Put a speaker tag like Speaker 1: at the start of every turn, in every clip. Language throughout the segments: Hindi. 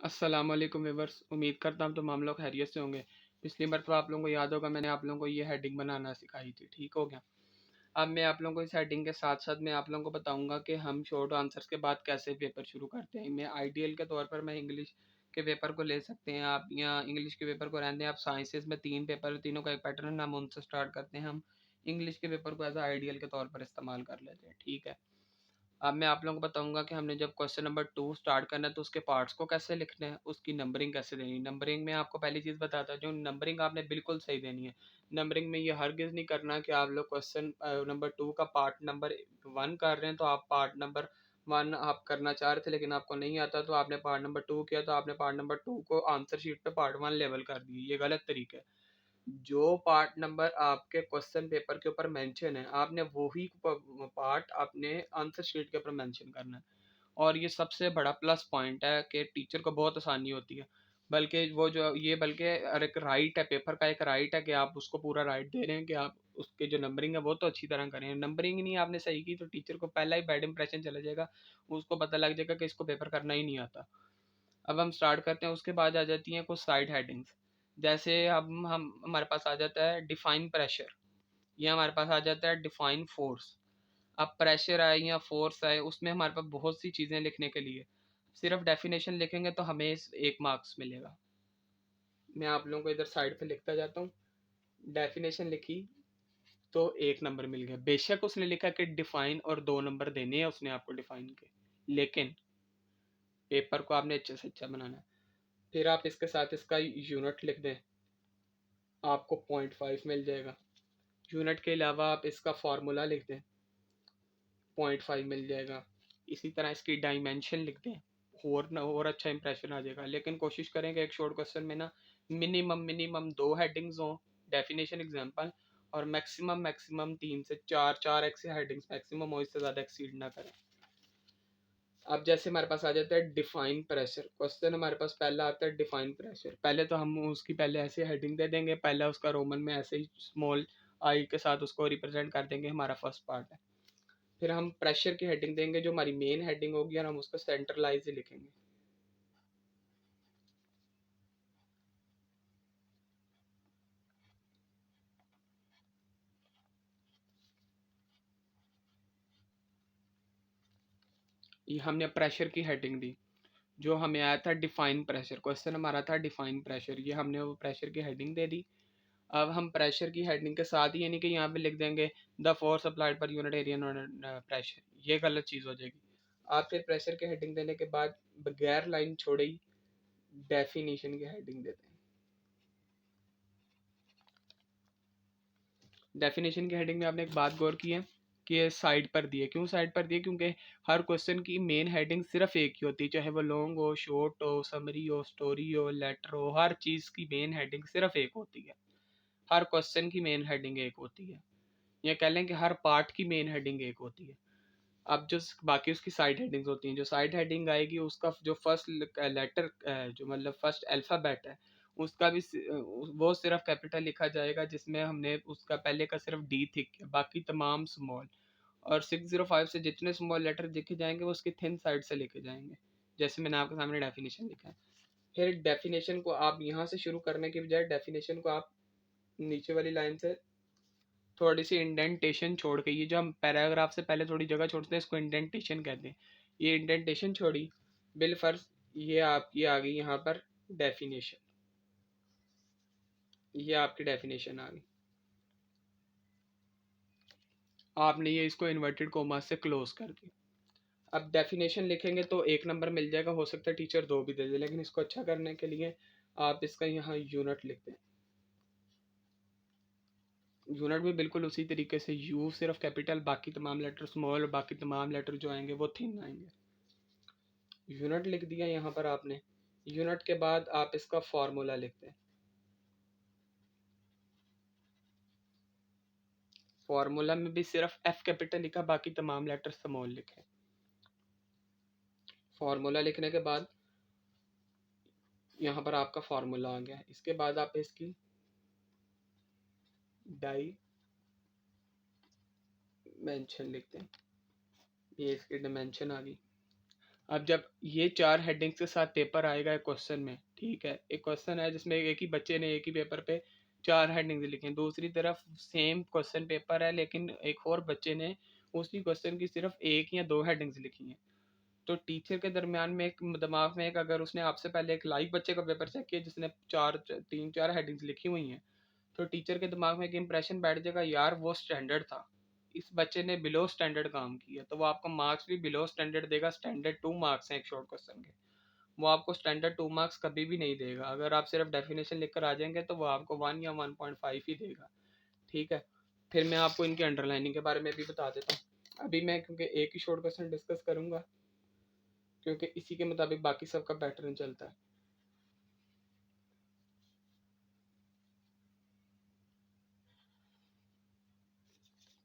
Speaker 1: अस्सलामुअलैकुम व्यूअर्स, उम्मीद करता हूँ तमाम लोग खैरियत से होंगे। पिछली बार तो आप लोगों को याद होगा मैंने आप लोगों को ये हेडिंग बनाना सिखाई थी, ठीक हो गया। अब मैं आप लोगों को इस हेडिंग के साथ साथ मैं आप लोगों को बताऊंगा कि हम शॉर्ट आंसर्स के बाद कैसे पेपर शुरू करते हैं। मैं आइडियल के तौर पर मैं इंग्लिश के पेपर को ले सकते हैं आप, या इंग्लिश के पेपर को रहने आप। साइंसेस में 3 पेपर, तीनों का एक पैटर्न, हम उनसे स्टार्ट करते हैं। हम इंग्लिश के पेपर को एज आइडियल के तौर पर इस्तेमाल कर लेते हैं, ठीक है। अब मैं आप लोगों को बताऊंगा कि हमने जब क्वेश्चन नंबर 2 स्टार्ट करना है तो उसके पार्ट्स को कैसे लिखना है, उसकी नंबरिंग कैसे देनी है। नंबरिंग में आपको पहली चीज़ बताता हूँ, नंबरिंग आपने बिल्कुल सही देनी है। नंबरिंग में ये हरगिज़ नहीं करना कि आप लोग क्वेश्चन नंबर 2 का पार्ट नंबर 1 कर रहे हैं तो आप पार्ट नंबर 1 आप करना चाह रहे थे लेकिन आपको नहीं आता तो आपने पार्ट नंबर 2 किया, तो आपने पार्ट नंबर 2 को आंसर शीट पे पार्ट 1 लेवल कर दिया। ये गलत तरीका है। जो पार्ट नंबर आपके क्वेश्चन पेपर के ऊपर मेंशन है आपने वही पार्ट अपने आंसर शीट के ऊपर मेंशन करना है। और ये सबसे बड़ा प्लस पॉइंट है कि टीचर को बहुत आसानी होती है। बल्कि वो जो ये बल्कि एक राइट है, पेपर का एक राइट है कि आप उसको पूरा राइट दे रहे हैं कि आप उसके जो नंबरिंग है वो तो अच्छी तरह करें। नंबरिंग नहीं आपने सही की तो टीचर को पहला ही बैड इंप्रेशन चला जाएगा, उसको पता लग जाएगा कि इसको पेपर करना ही नहीं आता। अब हम स्टार्ट करते हैं। उसके बाद आ जाती हैं कुछ साइड हेडिंग्स। जैसे हम हमारे पास आ जाता है डिफाइन प्रेशर, ये हमारे पास आ जाता है डिफाइन फोर्स। अब प्रेशर आए या फोर्स आए उसमें हमारे पास बहुत सी चीज़ें लिखने के लिए, सिर्फ डेफिनेशन लिखेंगे तो हमें 1 मार्क्स मिलेगा। मैं आप लोगों को इधर साइड पे लिखता जाता हूँ। डेफिनेशन लिखी तो 1 नंबर मिल गया। बेशक उसने लिखा कि डिफाइन और 2 नंबर देने हैं उसने आपको डिफाइन के, लेकिन पेपर को आपने अच्छे से अच्छा बनाना है। फिर आप इसके साथ इसका यूनिट लिख दें, आपको 0.5 मिल जाएगा। यूनिट के अलावा आप इसका फार्मूला लिख दें, 0.5 मिल जाएगा। इसी तरह इसकी डायमेंशन लिख दें, और अच्छा इंप्रेशन आ जाएगा। लेकिन कोशिश करेंगे एक शॉर्ट क्वेश्चन में ना मिनिमम 2 हेडिंग्स हों, डेफिनेशन एग्जांपल, और मैक्सिमम 3 से 4 ऐसे हेडिंग्स मैक्सिमम हो, इससे ज़्यादा एक्सीड ना करें। अब जैसे हमारे पास आ जाता है डिफाइन प्रेशर क्वेश्चन, हमारे पास पहला आता है डिफाइन प्रेशर। पहले तो हम उसकी पहले ऐसे हेडिंग दे देंगे, पहला उसका रोमन में ऐसे ही स्मॉल आई के साथ उसको रिप्रेजेंट कर देंगे, हमारा फर्स्ट पार्ट है। फिर हम प्रेशर की हेडिंग देंगे जो हमारी मेन हेडिंग होगी और हम उसको सेंट्रलाइज ही लिखेंगे। ये हमने प्रेशर की हेडिंग दी, जो हमें आया था डिफाइन प्रेशर, क्वेश्चन हमारा था डिफाइन प्रेशर, ये हमने वो प्रेशर की हेडिंग दे दी। अब हम प्रेशर की हेडिंग के साथ ही यानी कि यहाँ पे लिख देंगे the force applied per unit area pressure, ये गलत चीज़ हो जाएगी। आप फिर प्रेशर की हेडिंग देने के बाद बगैर लाइन छोड़े ही डेफिनेशन की हेडिंग देते हैं। डेफिनेशन की हेडिंग में आपने एक बात गौर की है कि ये साइड पर दिए, क्यों साइड पर दिए, क्योंकि हर क्वेश्चन की मेन हेडिंग सिर्फ एक ही होती है, चाहे वो लॉन्ग हो, शॉर्ट हो, समरी हो, स्टोरी हो, लेटर हो, हर चीज़ की मेन हेडिंग सिर्फ एक होती है। हर क्वेश्चन की मेन हेडिंग एक होती है, या कह लें कि हर पार्ट की मेन हेडिंग एक होती है। अब जो बाकी उसकी साइड हेडिंग्स होती हैं, जो साइड हेडिंग आएगी उसका जो फर्स्ट लेटर जो मतलब फर्स्ट अल्फ़ाबेट है उसका भी वो सिर्फ कैपिटल लिखा जाएगा, जिसमें हमने उसका पहले का सिर्फ डी थिक किया, बाकी तमाम स्मॉल। और 605 से जितने स्मॉल लेटर लिखे जाएंगे वो उसकी थिन साइड से लिखे जाएंगे, जैसे मैंने आपके सामने डेफिनेशन लिखा है। फिर डेफिनेशन को आप यहाँ से शुरू करने के बजाय डेफिनेशन को आप नीचे वाली लाइन से थोड़ी सी इंडेंटेशन छोड़ के, ये जो हम पैराग्राफ से पहले थोड़ी जगह छोड़ते हैं इसको इंडेंटेशन कहते हैं, ये इंडेंटेशन छोड़ी बिल फर्ज, ये आपकी आ गई यहाँ पर डेफिनेशन, ये आपकी डेफिनेशन आ गई। आपने ये इसको इन्वर्टेड कोमा से क्लोज कर दिया। अब डेफिनेशन लिखेंगे तो 1 नंबर मिल जाएगा, हो सकता है टीचर 2 भी दे दे, लेकिन इसको अच्छा करने के लिए आप इसका यहाँ यूनिट लिखते हैं। यूनिट भी बिल्कुल उसी तरीके से, यू सिर्फ कैपिटल, बाकी तमाम लेटर स्मॉल, और बाकी तमाम लेटर जो आएंगे वो थिन आएंगे। यूनिट लिख दिया यहाँ पर आपने। यूनिट के बाद आप इसका फॉर्मूला लिखते हैं। फॉर्मूला में भी सिर्फ एफ कैपिटल लिखा, बाकी तमाम लेटर स्मॉल लिखे। फॉर्मूला लिखने के बाद यहाँ पर आपका फॉर्मूला आ गया। इसके बाद आप इसकी डायमेंशन लिखते हैं, ये इसकी डायमेंशन आ गई। अब जब ये 4 हेडिंग्स के साथ पेपर आएगा एक क्वेश्चन में, ठीक है, एक क्वेश्चन है जिसमें एक ही बच्चे ने एक ही पेपर पे 4 हेडिंग्स लिखी हैं, दूसरी तरफ सेम क्वेश्चन पेपर है लेकिन एक और बच्चे ने उसी क्वेश्चन की सिर्फ 1 या 2 हेडिंग्स लिखी हैं। तो टीचर के दरमियान में एक दिमाग में एक, अगर उसने आपसे पहले एक लाइव बच्चे का पेपर चेक किया जिसने 3-4 हेडिंग्स लिखी हुई हैं, तो टीचर के दिमाग में एक इंप्रेशन बैठ जाएगा, यार वो स्टैंडर्ड था, इस बच्चे ने बिलो स्टैंडर्ड काम किया, तो वो आपको मार्क्स भी बिलो स्टैंडर्ड देगा। स्टैंडर्ड 2 मार्क्स हैं एक शॉर्ट क्वेश्चन के, वो आपको स्टैंडर्ड 2 मार्क्स कभी भी नहीं देगा। अगर आप सिर्फ डेफिनेशन लिख कर आ जाएंगे तो वो आपको 1 या 1.5 ही देगा, ठीक है। फिर मैं आपको इनके अंडरलाइनिंग के बारे में भी बता देता हूँ। अभी मैं क्योंकि एक ही शॉर्ट क्वेश्चन डिस्कस करूँगा, क्योंकि इसी के मुताबिक बाकी सबका पैटर्न चलता है।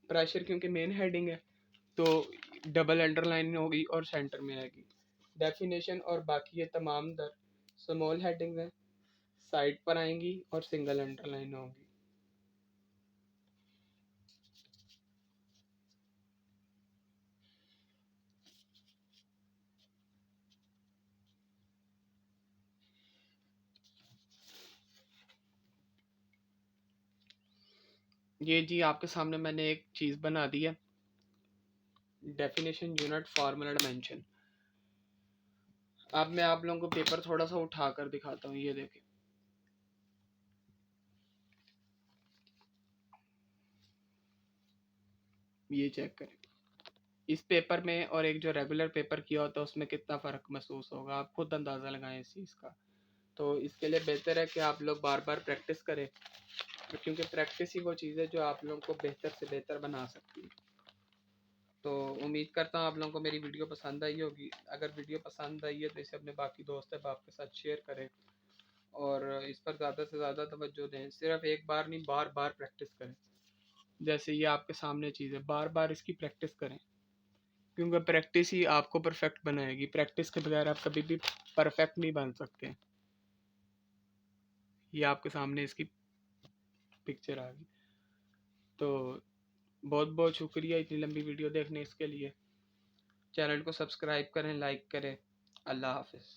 Speaker 1: प्रेशर क्योंकि मेन हेडिंग है तो डबल अंडरलाइन होगी और सेंटर में आएगी। डेफिनेशन और बाकी ये तमाम दर स्मॉल हेडिंग है, साइड पर आएंगी और सिंगल अंडरलाइन होंगी। ये जी आपके सामने मैंने एक चीज़ बना दी है, डेफिनेशन यूनिट फार्मूला डायमेंशन। अब मैं आप लोगों को पेपर थोड़ा सा उठा कर दिखाता हूँ, ये देखें, ये चेक करें, इस पेपर में और एक जो रेगुलर पेपर किया होता है उसमें कितना फ़र्क महसूस होगा, आप खुद अंदाज़ा लगाएं इस चीज़ का। तो इसके लिए बेहतर है कि आप लोग बार बार प्रैक्टिस करें, क्योंकि प्रैक्टिस ही वो चीज़ है जो आप लोगों को बेहतर से बेहतर बना सकती है। तो उम्मीद करता हूँ आप लोगों को मेरी वीडियो पसंद आई होगी। अगर वीडियो पसंद आई है तो इसे अपने बाकी दोस्त अहबाब के साथ शेयर करें और इस पर ज़्यादा से ज़्यादा तवज्जो दें। सिर्फ एक बार नहीं, बार बार प्रैक्टिस करें। जैसे ये आपके सामने चीज़ है, बार बार इसकी प्रैक्टिस करें, क्योंकि प्रैक्टिस ही आपको परफेक्ट बनाएगी। प्रैक्टिस के बगैर आप कभी भी परफेक्ट नहीं बन सकते। ये आपके सामने इसकी पिक्चर आ गई। तो बहुत बहुत शुक्रिया इतनी लंबी वीडियो देखने इसके लिए। चैनल को सब्सक्राइब करें, लाइक करें। अल्लाह हाफिज़।